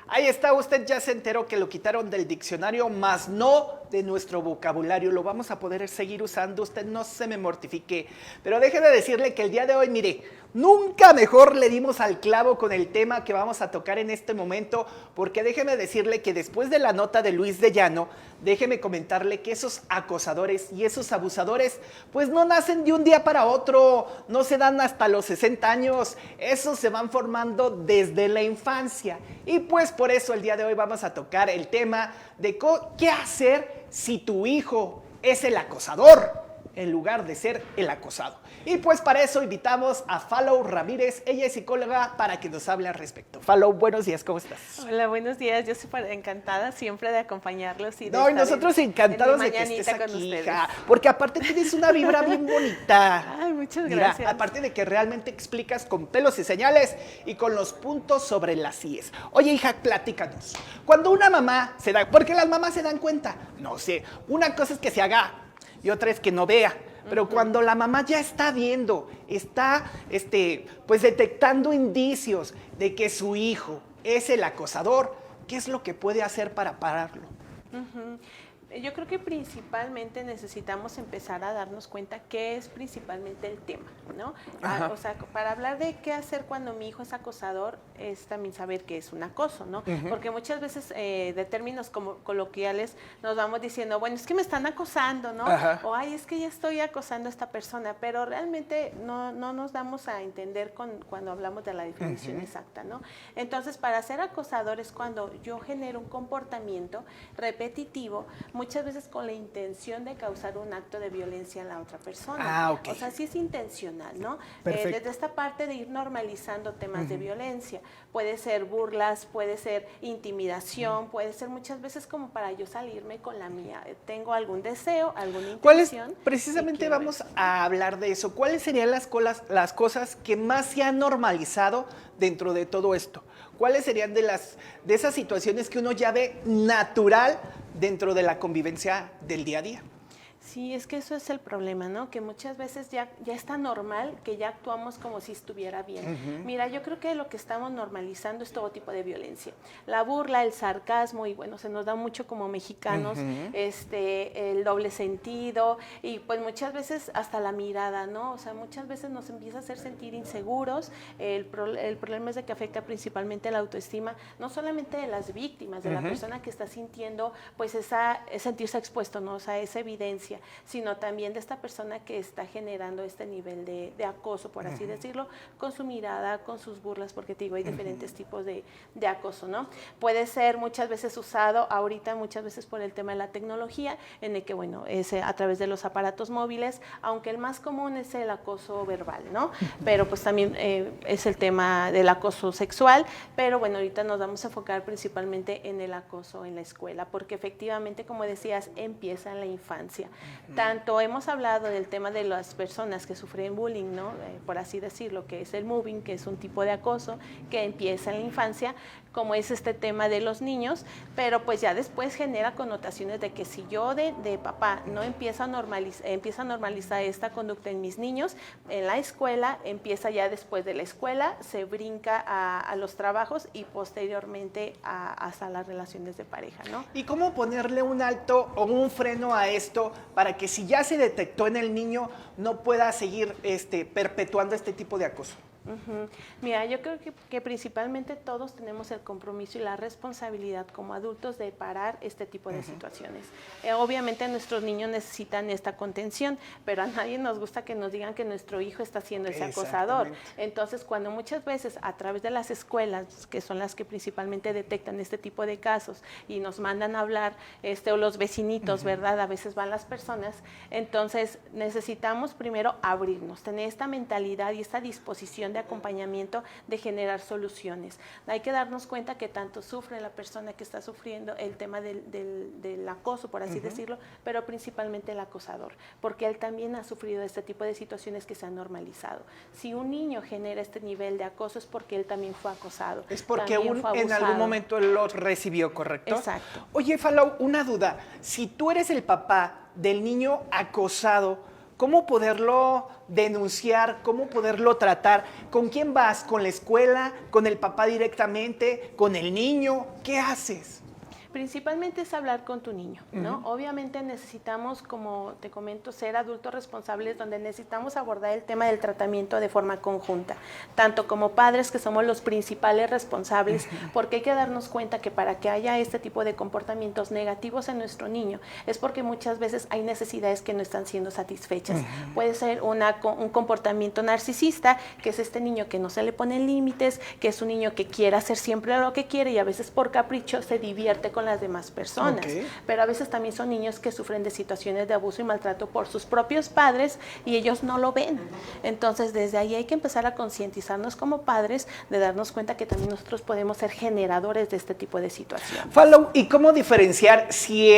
Ahí está, usted ya se enteró que lo quitaron del diccionario, más no de nuestro vocabulario. Lo vamos a poder seguir usando, usted no se me mortifique. Pero déjeme decirle que el día de hoy, mire, nunca mejor le dimos al clavo con el tema que vamos a tocar en este momento, porque déjeme decirle que después de la nota de Luis de Llano, déjeme comentarle que esos acosadores y esos abusadores, pues no nacen de un día para otro, no se dan hasta los 60 años, esos se van formando desde la infancia. Y pues por eso el día de hoy vamos a tocar el tema de qué hacer si tu hijo es el acosador en lugar de ser el acosado. Y pues para eso invitamos a Falou Ramírez, ella es psicóloga, para que nos hable al respecto. Falou, buenos días, ¿cómo estás? Hola, buenos días, yo súper encantada siempre de acompañarlos y de No, y nosotros encantados de que estés con aquí, ustedes. hija, porque aparte tienes una vibra bien bonita. Ay, muchas Mira, gracias. aparte de que realmente explicas con pelos y señales y con los puntos sobre las IES. Oye, hija, platícanos. Cuando una mamá se da, porque las mamás se dan cuenta, no sé, una cosa es que se haga y otra es que no vea. Pero cuando la mamá ya está viendo, está pues detectando indicios de que su hijo es el acosador, ¿qué es lo que puede hacer para pararlo? Yo creo que principalmente necesitamos empezar a darnos cuenta qué es principalmente el tema, ¿no? O sea, para hablar de qué hacer cuando mi hijo es acosador, es también saber qué es un acoso, ¿no? Porque muchas veces de términos como coloquiales nos vamos diciendo, bueno, es que me están acosando, ¿no? O ay, es que ya estoy acosando a esta persona, pero realmente no nos damos a entender cuando hablamos de la definición exacta, ¿no? Entonces, para ser acosador es cuando yo genero un comportamiento repetitivo, muchas veces con la intención de causar un acto de violencia en la otra persona. O sea, sí es intencional, ¿no? Desde esta parte de ir normalizando temas de violencia. Puede ser burlas, puede ser intimidación, puede ser muchas veces como para yo salirme con la mía. Tengo algún deseo, alguna intención. Precisamente vamos a hablar de eso. ¿Cuáles serían las cosas que más se han normalizado dentro de todo esto? ¿Cuáles serían de esas situaciones que uno ya ve natural dentro de la convivencia del día a día? Sí, es que eso es el problema, ¿no? Que muchas veces ya está normal que ya actuamos como si estuviera bien. Mira, yo creo que lo que estamos normalizando es todo tipo de violencia. La burla, el sarcasmo, y bueno, se nos da mucho como mexicanos, el doble sentido, y pues muchas veces hasta la mirada, ¿no? O sea, muchas veces nos empieza a hacer sentir inseguros. El problema es de que afecta principalmente la autoestima, no solamente de las víctimas, de la persona que está sintiendo, pues sentirse expuesto, ¿no? O sea, esa evidencia, sino también de esta persona que está generando este nivel de acoso, por así decirlo, con su mirada, con sus burlas, porque te digo, hay diferentes tipos de acoso, ¿no? Puede ser muchas veces usado ahorita, muchas veces por el tema de la tecnología, en el que, bueno, es a través de los aparatos móviles, aunque el más común es el acoso verbal, ¿no? Pero pues también es el tema del acoso sexual, pero bueno, ahorita nos vamos a enfocar principalmente en el acoso en la escuela, porque efectivamente, como decías, empieza en la infancia. Tanto hemos hablado del tema de las personas que sufren bullying, ¿no? Por así decirlo, que es el mobbing, que es un tipo de acoso que empieza en la infancia, como es este tema de los niños, pero pues ya después genera connotaciones de que si yo de papá no empiezo a normalizar esta conducta en mis niños, en la escuela, empieza ya después de la escuela, se brinca a los trabajos y posteriormente hasta las relaciones de pareja, ¿no? ¿Y cómo ponerle un alto o un freno a esto para que si ya se detectó en el niño no pueda seguir perpetuando este tipo de acoso? Mira, yo creo que principalmente todos tenemos el compromiso y la responsabilidad como adultos de parar este tipo de situaciones. Obviamente nuestros niños necesitan esta contención, pero a nadie nos gusta que nos digan que nuestro hijo está siendo ese acosador. Entonces, cuando muchas veces a través de las escuelas, que son las que principalmente detectan este tipo de casos y nos mandan a hablar, o los vecinitos, ¿verdad? A veces van las personas. Entonces, necesitamos primero abrirnos, tener esta mentalidad y esta disposición de acompañamiento, de generar soluciones. Hay que darnos cuenta que tanto sufre la persona que está sufriendo el tema del acoso, por así decirlo, pero principalmente el acosador, porque él también ha sufrido este tipo de situaciones que se han normalizado. Si un niño genera este nivel de acoso es porque él también fue acosado. Es porque en algún momento él lo recibió, ¿correcto? Exacto. Oye, Falou, una duda. Si tú eres el papá del niño acosado, cómo poderlo denunciar, cómo poderlo tratar. ¿Con quién vas? ¿Con la escuela? ¿Con el papá directamente? ¿Con el niño? ¿Qué haces? Principalmente es hablar con tu niño, ¿no? Obviamente necesitamos, como te comento, ser adultos responsables, donde necesitamos abordar el tema del tratamiento de forma conjunta, tanto como padres, que somos los principales responsables, porque hay que darnos cuenta que para que haya este tipo de comportamientos negativos en nuestro niño, es porque muchas veces hay necesidades que no están siendo satisfechas. Puede ser un comportamiento narcisista, que es este niño que no se le ponen límites, que es un niño que quiere hacer siempre lo que quiere y a veces por capricho se divierte con las demás personas, pero a veces también son niños que sufren de situaciones de abuso y maltrato por sus propios padres y ellos no lo ven. Entonces desde ahí hay que empezar a concientizarnos como padres, de darnos cuenta que también nosotros podemos ser generadores de este tipo de situaciones. Follow, ¿y cómo diferenciar si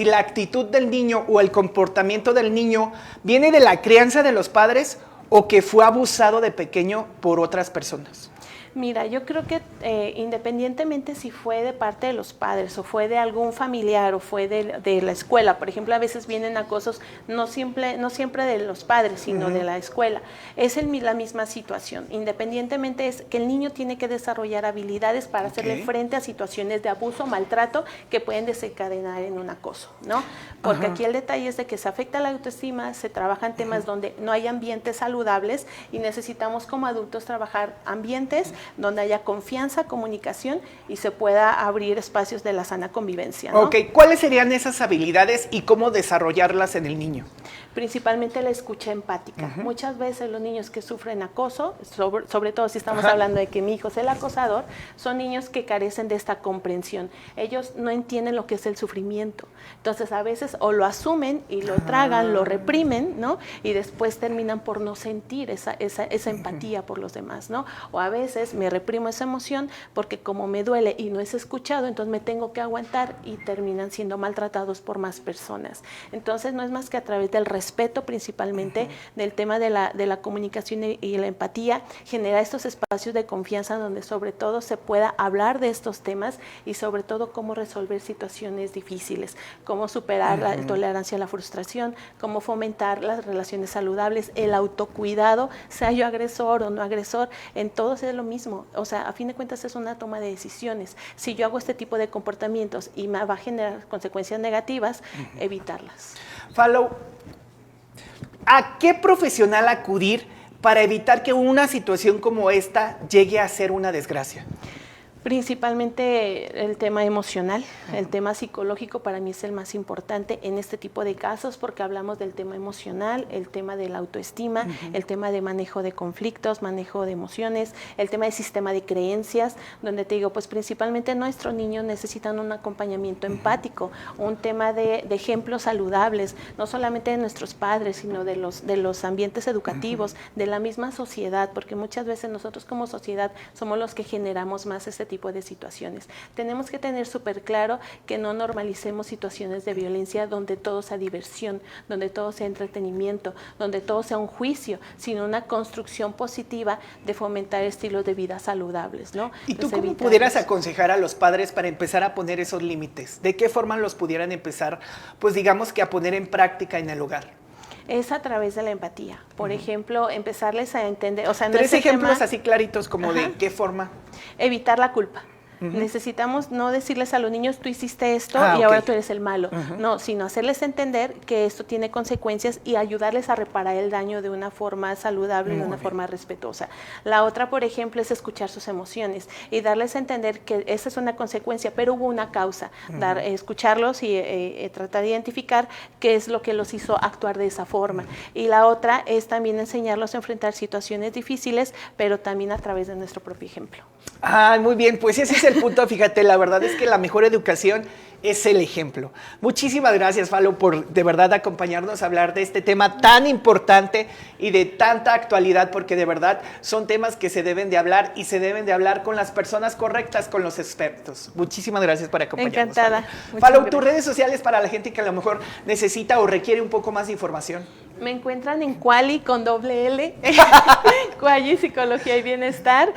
la actitud del niño o el comportamiento del niño viene de la crianza de los padres o que fue abusado de pequeño por otras personas? Mira, yo creo que independientemente si fue de parte de los padres o fue de algún familiar o fue de la escuela, por ejemplo, a veces vienen acosos no siempre de los padres, sino de la escuela. Es la misma situación. Independientemente es que el niño tiene que desarrollar habilidades para hacerle frente a situaciones de abuso o maltrato que pueden desencadenar en un acoso, ¿no? Porque aquí el detalle es de que se afecta la autoestima, se trabajan temas donde no hay ambientes saludables y necesitamos como adultos trabajar ambientes donde haya confianza, comunicación y se pueda abrir espacios de la sana convivencia, ¿no? Ok, ¿cuáles serían esas habilidades y cómo desarrollarlas en el niño? Principalmente la escucha empática. Muchas veces los niños que sufren acoso, sobre todo si estamos hablando de que mi hijo es el acosador, son niños que carecen de esta comprensión. Ellos no entienden lo que es el sufrimiento. Entonces a veces o lo asumen y lo tragan, lo reprimen, ¿no? Y después terminan por no sentir esa empatía por los demás, ¿no? O a veces me reprimo esa emoción porque como me duele y no es escuchado, entonces me tengo que aguantar y terminan siendo maltratados por más personas. Entonces no es más que a través del respeto principalmente, del tema de la comunicación y la empatía, generar estos espacios de confianza donde sobre todo se pueda hablar de estos temas y sobre todo cómo resolver situaciones difíciles, cómo superar la tolerancia a la frustración, cómo fomentar las relaciones saludables, el autocuidado, sea yo agresor o no agresor, en todos es lo mismo. O sea, a fin de cuentas es una toma de decisiones. Si yo hago este tipo de comportamientos y me va a generar consecuencias negativas, evitarlas. Follow, ¿a qué profesional acudir para evitar que una situación como esta llegue a ser una desgracia? Principalmente el tema emocional, el tema psicológico para mí es el más importante en este tipo de casos porque hablamos del tema emocional, el tema de la autoestima, el tema de manejo de conflictos, manejo de emociones, el tema del sistema de creencias, donde te digo, pues principalmente nuestros niños necesitan un acompañamiento empático, un tema de ejemplos saludables, no solamente de nuestros padres, sino de los ambientes educativos, de la misma sociedad, porque muchas veces nosotros como sociedad somos los que generamos más este tipo de situaciones. Tenemos que tener súper claro que no normalicemos situaciones de violencia donde todo sea diversión, donde todo sea entretenimiento, donde todo sea un juicio, sino una construcción positiva de fomentar estilos de vida saludables, ¿no? ¿Y tú Entonces, cómo pudieras aconsejar a los padres para empezar a poner esos límites? ¿De qué forma los pudieran empezar, pues digamos que a poner en práctica en el hogar? Es a través de la empatía. Por ejemplo, empezarles a entender, o sea, no 3 ejemplos tema, así claritos como de qué forma. Evitar la culpa. Necesitamos no decirles a los niños, tú hiciste esto y ahora tú eres el malo. No, sino hacerles entender que esto tiene consecuencias y ayudarles a reparar el daño de una forma saludable, de una forma respetuosa. La otra, por ejemplo, es escuchar sus emociones y darles a entender que esa es una consecuencia, pero hubo una causa. Escucharlos y tratar de identificar qué es lo que los hizo actuar de esa forma. Y la otra es también enseñarlos a enfrentar situaciones difíciles, pero también a través de nuestro propio ejemplo. Ah, muy bien, pues ese es el punto, fíjate, la verdad es que la mejor educación es el ejemplo. Muchísimas gracias, Falo, por de verdad acompañarnos a hablar de este tema tan importante y de tanta actualidad, porque de verdad son temas que se deben de hablar y se deben de hablar con las personas correctas, con los expertos. Muchísimas gracias por acompañarnos. Encantada. Falo, tus redes sociales para la gente que a lo mejor necesita o requiere un poco más de información. Me encuentran en Quali con doble L, Quali Psicología y Bienestar,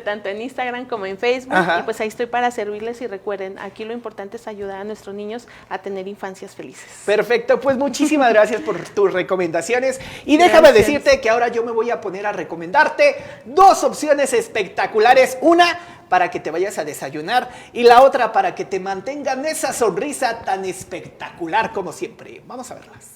tanto en Instagram como en Facebook. Ajá. Y pues ahí estoy para servirles y recuerden, aquí lo importante es ayudar a nuestros niños a tener infancias felices. Perfecto, pues muchísimas gracias por tus recomendaciones y déjame Gracias. decirte que ahora yo me voy a poner a recomendarte 2 opciones espectaculares. Una para que te vayas a desayunar y la otra para que te mantengan esa sonrisa tan espectacular como siempre. Vamos a verlas.